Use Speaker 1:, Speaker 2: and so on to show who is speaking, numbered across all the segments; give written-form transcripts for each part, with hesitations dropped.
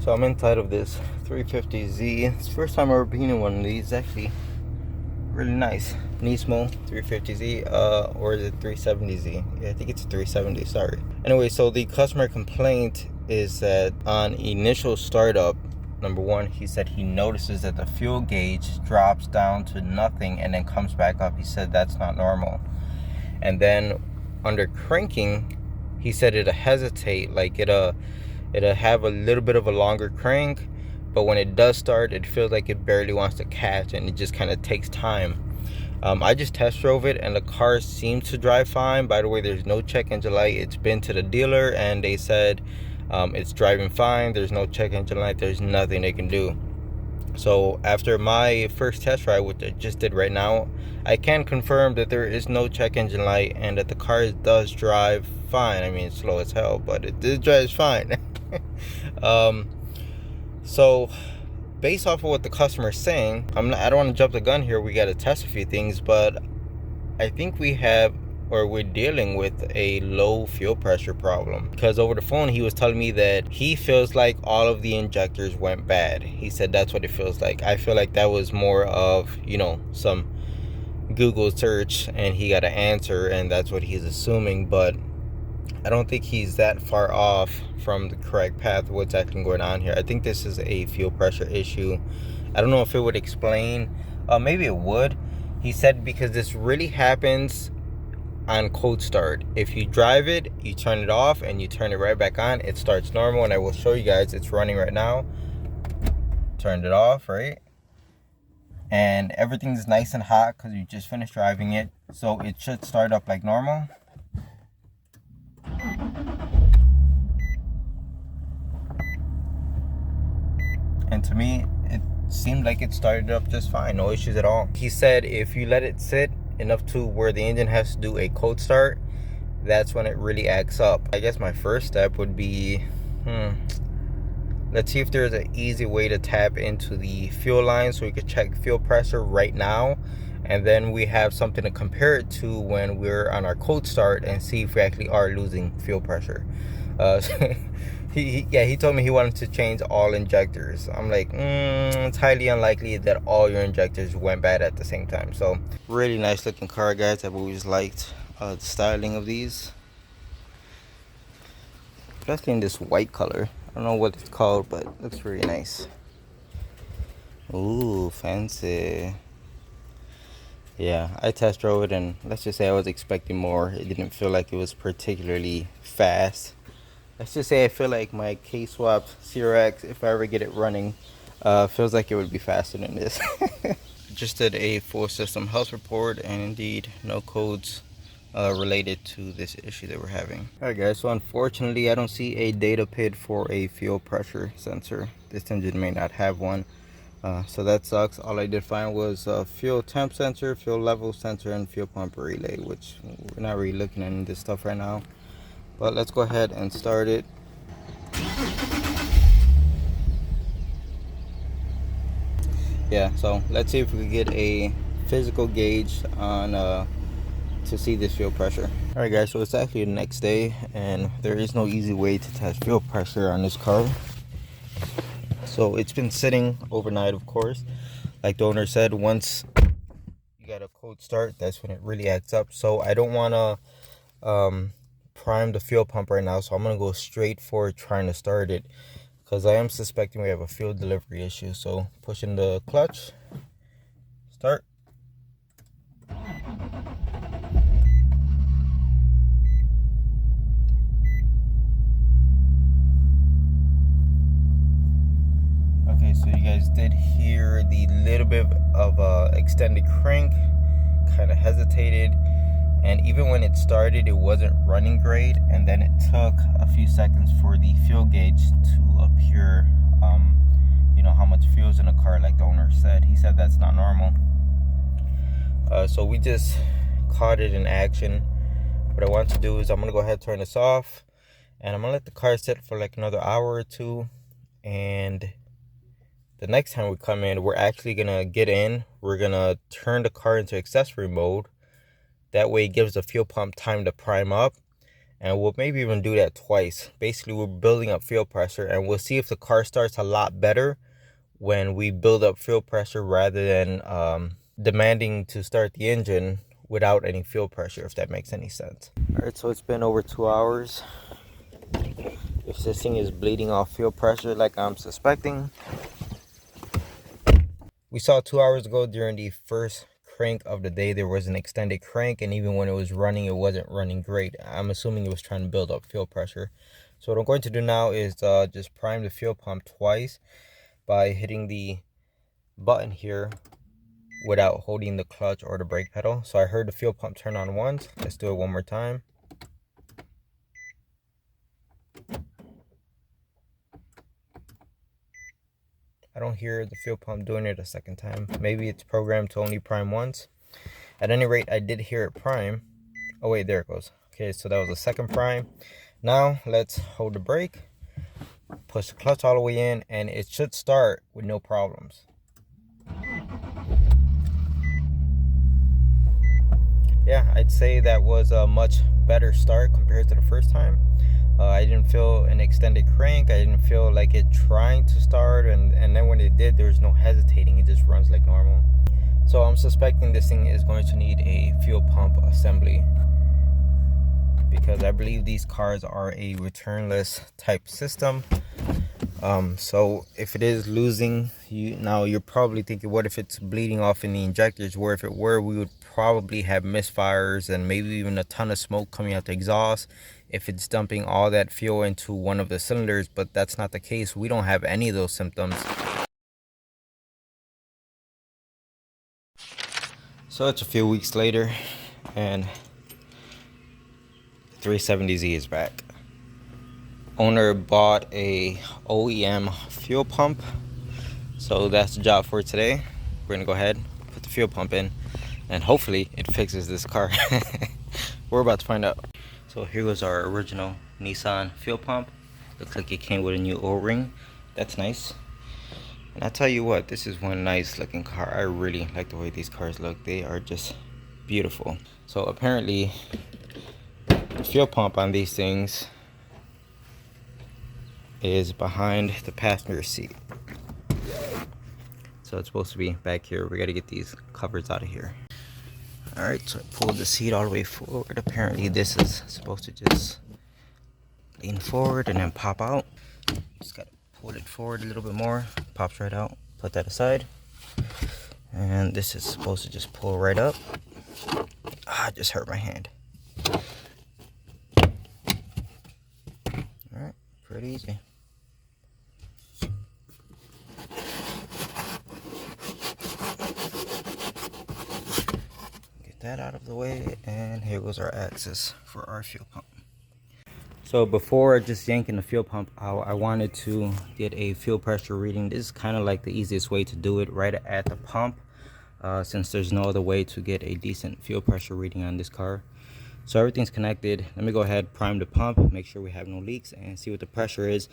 Speaker 1: So I'm inside of this 350Z. It's the first time I've ever been in one of these. It's actually really nice. Nismo 350Z, or is it 370Z? Yeah, I think it's a 370, sorry. Anyway, so the customer complaint is that on initial startup, number one, he said he notices that the fuel gauge drops down to nothing and then comes back up. He said that's not normal. And then under cranking, he said it'll hesitate, like it'll have a little bit of a longer crank, but when it does start, it feels like it barely wants to catch and it just kind of takes time. I just test drove it and the car seems to drive fine. By the way, there's no check engine light. It's been to the dealer and they said it's driving fine. There's no check engine light. There's nothing they can do. So after my first test ride, which I just did right now, I can confirm that there is no check engine light and that the car does drive fine. I mean, it's slow as hell, but it drives fine. So based off of what the customer is saying, I don't want to jump the gun here. We got to test a few things, but I think we're dealing with a low fuel pressure problem, because over the phone he was telling me that he feels like all of the injectors went bad. He said that's what it feels like. I feel like that was more of, some Google search and he got an answer and that's what he's assuming, but I don't think he's that far off from the correct path of what's actually going on here. I think this is a fuel pressure issue. I don't know if it would explain. Maybe it would. He said because this really happens on cold start. If you drive it, you turn it off and you turn it right back on, it starts normal, and I will show you guys. It's running right now. Turned it off, right? And everything's nice and hot because you just finished driving it. So it should start up like normal. And to me, it seemed like it started up just fine, no issues at all. He said if you let it sit enough to where the engine has to do a cold start, that's when it really acts up. I guess my first step would be, let's see if there's an easy way to tap into the fuel line so we could check fuel pressure right now. And then we have something to compare it to when we're on our cold start and see if we actually are losing fuel pressure. He told me he wanted to change all injectors. I'm like, it's highly unlikely that all your injectors went bad at the same time. So really nice looking car, guys. I've always liked the styling of these, especially in this white color. I don't know what it's called, but it looks really nice. Ooh, fancy. Yeah, I test drove it and let's just say I was expecting more. It didn't feel like it was particularly fast. Let's just say I feel like my K-Swap CRX, if I ever get it running, feels like it would be faster than this. Just did a full system health report, and indeed no codes related to this issue that we're having. Alright guys, so unfortunately I don't see a data PID for a fuel pressure sensor. This engine may not have one, so that sucks. All I did find was fuel temp sensor, fuel level sensor, and fuel pump relay, which we're not really looking at this stuff right now. But let's go ahead and start it. Yeah, so let's see if we can get a physical gauge on to see this fuel pressure. All right guys, so it's actually the next day and there is no easy way to test fuel pressure on this car. So it's been sitting overnight, of course. Like the owner said, once you got a cold start, that's when it really acts up. So I don't want to prime the fuel pump right now, so I'm gonna go straight for trying to start it because I am suspecting we have a fuel delivery issue. So pushing the clutch, start. Okay, so you guys did hear the little bit of extended crank, kind of hesitated. And even when it started, it wasn't running great. And then it took a few seconds for the fuel gauge to appear, how much fuel's in the car, like the owner said. He said that's not normal. So we just caught it in action. What I want to do is I'm going to go ahead and turn this off. And I'm going to let the car sit for like another hour or two. And the next time we come in, we're actually going to get in. We're going to turn the car into accessory mode. That way it gives the fuel pump time to prime up. and we'll maybe even do that twice. Basically, we're building up fuel pressure, and we'll see if the car starts a lot better when we build up fuel pressure rather than demanding to start the engine without any fuel pressure, if that makes any sense. All right, so it's been over 2 hours. If this thing is bleeding off fuel pressure like I'm suspecting. We saw 2 hours ago during the first crank of the day, there was an extended crank, and even when it was running, it wasn't running great. I'm assuming it was trying to build up fuel pressure. So what I'm going to do now is just prime the fuel pump twice by hitting the button here without holding the clutch or the brake pedal. So I heard the fuel pump turn on once. Let's do it one more time. I don't hear the fuel pump doing it a second time. Maybe it's programmed to only prime once. At any rate, I did hear it prime. Oh wait, there it goes. Okay, so that was the second prime. Now let's hold the brake, push the clutch all the way in, and it should start with no problems. Yeah, I'd say that was a much better start compared to the first time. I didn't feel an extended crank. I didn't feel like it trying to start, and then when it did, there's no hesitating. It just runs like normal. So I'm suspecting this thing is going to need a fuel pump assembly, because I believe these cars are a returnless type system. So if it is losing, you're probably thinking, what if it's bleeding off in the injectors? Where if it were, we would probably have misfires and maybe even a ton of smoke coming out the exhaust if it's dumping all that fuel into one of the cylinders. But that's not the case. We don't have any of those symptoms. So it's a few weeks later, and 370Z is back. Owner bought a OEM fuel pump, so that's the job for today. We're gonna go ahead, put the fuel pump in, and hopefully it fixes this car. We're about to find out. So here goes our original Nissan fuel pump. Looks like it came with a new O-ring. That's nice. And I tell you what, this is one nice looking car. I really like the way these cars look. They are just beautiful. So apparently the fuel pump on these things is behind the passenger seat. So it's supposed to be back here. We got to get these covers out of here. All right, so I pulled the seat all the way forward. Apparently this is supposed to just lean forward and then pop out. Just got to pull it forward a little bit more. Pops right out. Put that aside. And this is supposed to just pull right up. I just hurt my hand. All right, pretty easy. That out of the way, and here goes our axis for our fuel pump. So before just yanking the fuel pump out, I wanted to get a fuel pressure reading. This is kind of like the easiest way to do it right at the pump, since there's no other way to get a decent fuel pressure reading on this car. So everything's connected. Let me go ahead, prime the pump, make sure we have no leaks, and see what the pressure is.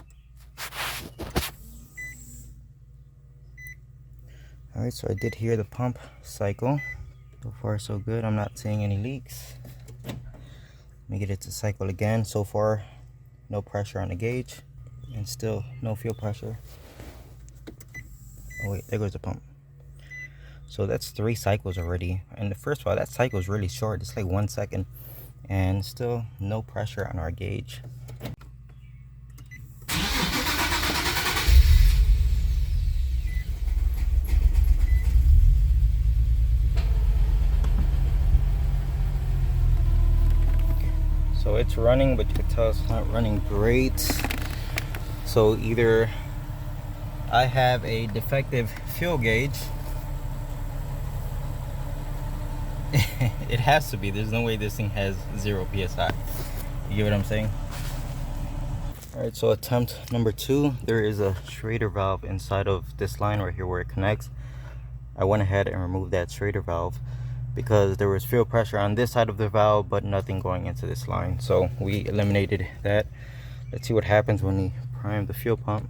Speaker 1: All right, so I did hear the pump cycle. So far so good. I'm not seeing any leaks. Let me get it to cycle again. So far no pressure on the gauge, and still no fuel pressure. Oh wait, there goes the pump. So that's 3 cycles already, and first of all, that cycle is really short. It's like 1 second, and still no pressure on our gauge. So it's running, but you can tell it's not running great. So either I have a defective fuel gauge. It has to be. There's no way this thing has 0 PSI. You get what I'm saying? Alright, so attempt number 2. There is a Schrader valve inside of this line right here where it connects. I went ahead and removed that Schrader valve because there was fuel pressure on this side of the valve, but nothing going into this line. So we eliminated that. Let's see what happens when we prime the fuel pump.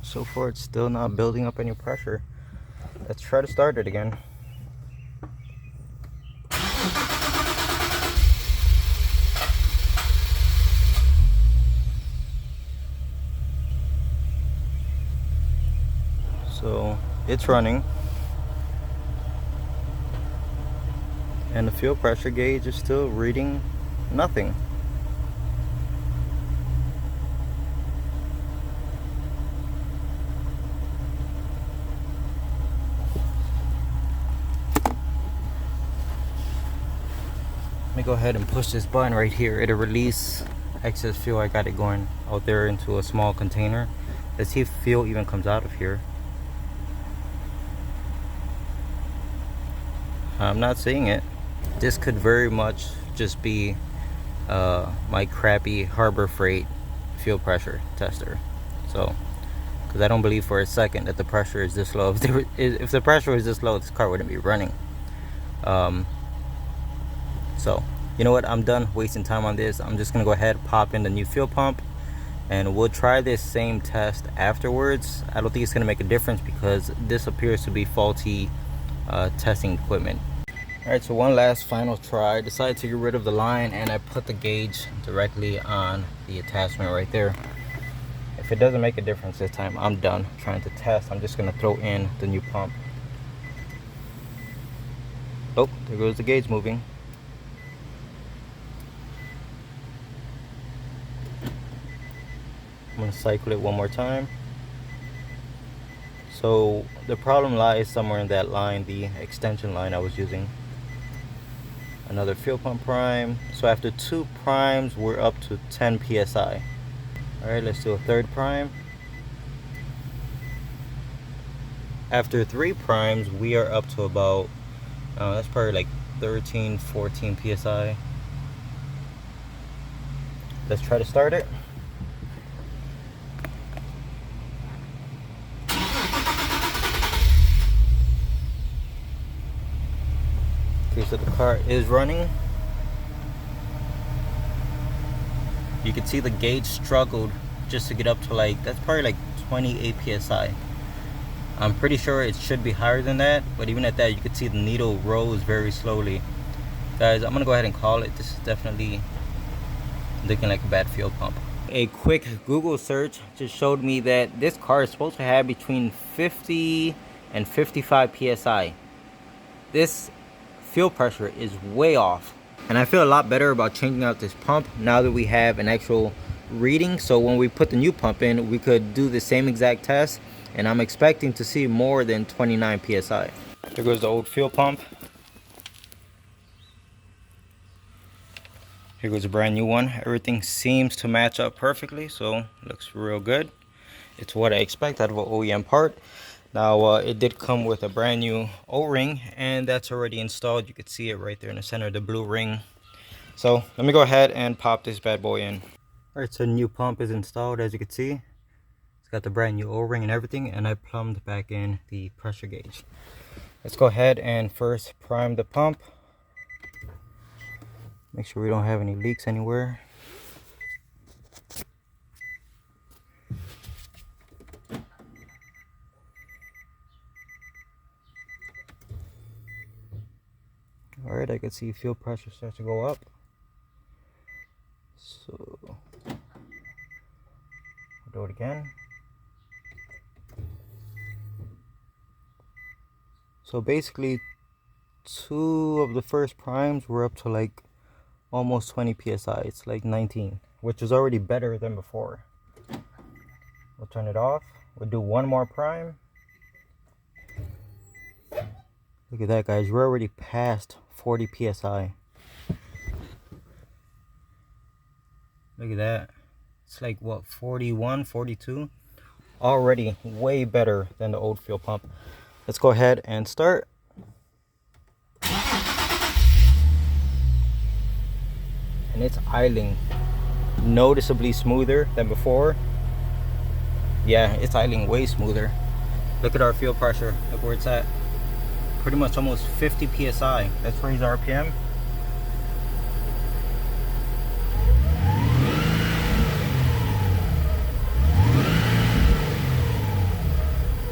Speaker 1: So far it's still not building up any pressure. Let's try to start it again. it's running, and the fuel pressure gauge is still reading nothing. Let me go ahead and push this button right here. It'll release excess fuel. I got it going out there into a small container. Let's see if fuel even comes out of here. I'm not seeing it. This could very much just be my crappy Harbor Freight fuel pressure tester. So, because I don't believe for a second that the pressure is this low. If the pressure was this low, this car wouldn't be running. So, you know what? I'm done wasting time on this. I'm just gonna go ahead, pop in the new fuel pump, and we'll try this same test afterwards. I don't think it's gonna make a difference because this appears to be faulty testing equipment. All right, so one last final try. I decided to get rid of the line, and I put the gauge directly on the attachment right there. If it doesn't make a difference this time, I'm done trying to test. I'm just gonna throw in the new pump. Oh, there goes the gauge moving. I'm gonna cycle it one more time. So the problem lies somewhere in that line, the extension line I was using. Another fuel pump prime. So after 2 primes, we're up to 10 psi. All right, let's do a third prime. After 3 primes, we are up to about that's probably like 13, 14 psi. Let's try to start it. Okay, so the car is running. You can see the gauge struggled just to get up to that's probably like 28 psi. I'm pretty sure it should be higher than that, but even at that, you can see the needle rose very slowly. Guys, I'm gonna go ahead and call it. This is definitely looking like a bad fuel pump. A quick Google search just showed me that this car is supposed to have between 50 and 55 psi. This fuel pressure is way off, and I feel a lot better about changing out this pump now that we have an actual reading. So when we put the new pump in, we could do the same exact test, and I'm expecting to see more than 29 psi. There goes the old fuel pump. Here goes a brand new one. Everything seems to match up perfectly, so looks real good. It's what I expect out of an OEM part. Now it did come with a brand new O-ring, and that's already installed. You can see it right there in the center, the blue ring. So let me go ahead and pop this bad boy in. All right, so the new pump is installed. As you can see, it's got the brand new O-ring and everything, and I plumbed back in the pressure gauge. Let's go ahead and first prime the pump. Make sure we don't have any leaks anywhere. All right, I can see fuel pressure starts to go up. So I'll do it again. So basically 2 of the first primes were up to almost 20 psi. It's like 19, which is already better than before. We'll turn it off. We'll do 1 more prime. Look at that, guys. We're already past 40 psi. Look at that. It's like what, 41, 42? Already way better than the old fuel pump. Let's go ahead and start. And it's idling noticeably smoother than before. Yeah, it's idling way smoother. Look at our fuel pressure. Look where it's at. Pretty much almost 50 psi. Let's raise RPM.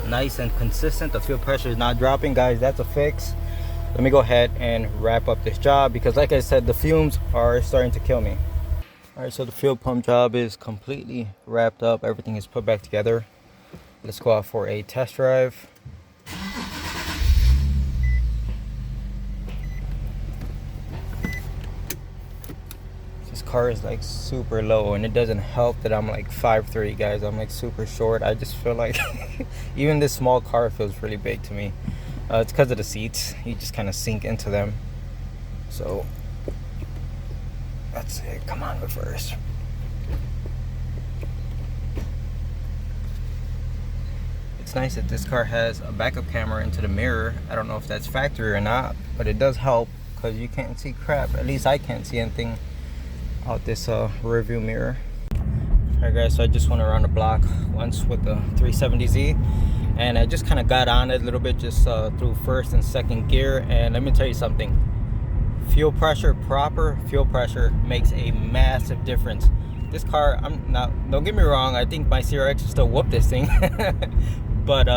Speaker 1: Nice and consistent. The fuel pressure is not dropping, guys. That's a fix. Let me go ahead and wrap up this job because, like I said, the fumes are starting to kill me. All right, so the fuel pump job is completely wrapped up. Everything is put back together. Let's go out for a test drive. car is like super low, and it doesn't help that I'm like 5'3", guys. I'm like super short. I just feel like even this small car feels really big to me. It's because of the seats. You just kind of sink into them. So that's it. Come on, reverse. It's nice that this car has a backup camera into the mirror. I don't know if that's factory or not, but it does help because you can't see crap. At least I can't see anything out this rear view mirror. Alright guys, so I just went around the block once with the 370Z, and I just kind of got on it a little bit, just through first and second gear. And let me tell you something, fuel pressure, proper fuel pressure makes a massive difference. This car, I'm not, don't get me wrong, I think my CRX will still whoop this thing but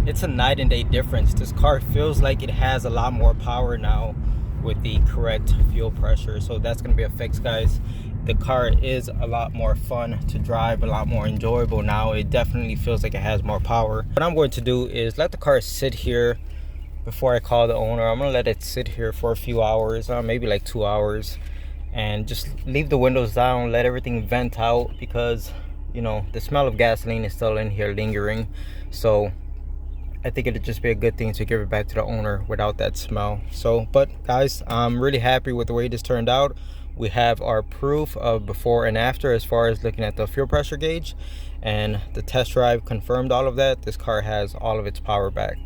Speaker 1: it's a night and day difference. This car feels like it has a lot more power now with the correct fuel pressure, so that's going to be a fix, guys. The car is a lot more fun to drive, a lot more enjoyable now. It definitely feels like it has more power. What I'm going to do is let the car sit here before I call the owner. I'm gonna let it sit here for a few hours, maybe like 2 hours, and just leave the windows down, let everything vent out, because you know the smell of gasoline is still in here lingering. So I think it'd just be a good thing to give it back to the owner without that smell. So, but guys, I'm really happy with the way this turned out. We have our proof of before and after as far as looking at the fuel pressure gauge, and the test drive confirmed all of that. This car has all of its power back.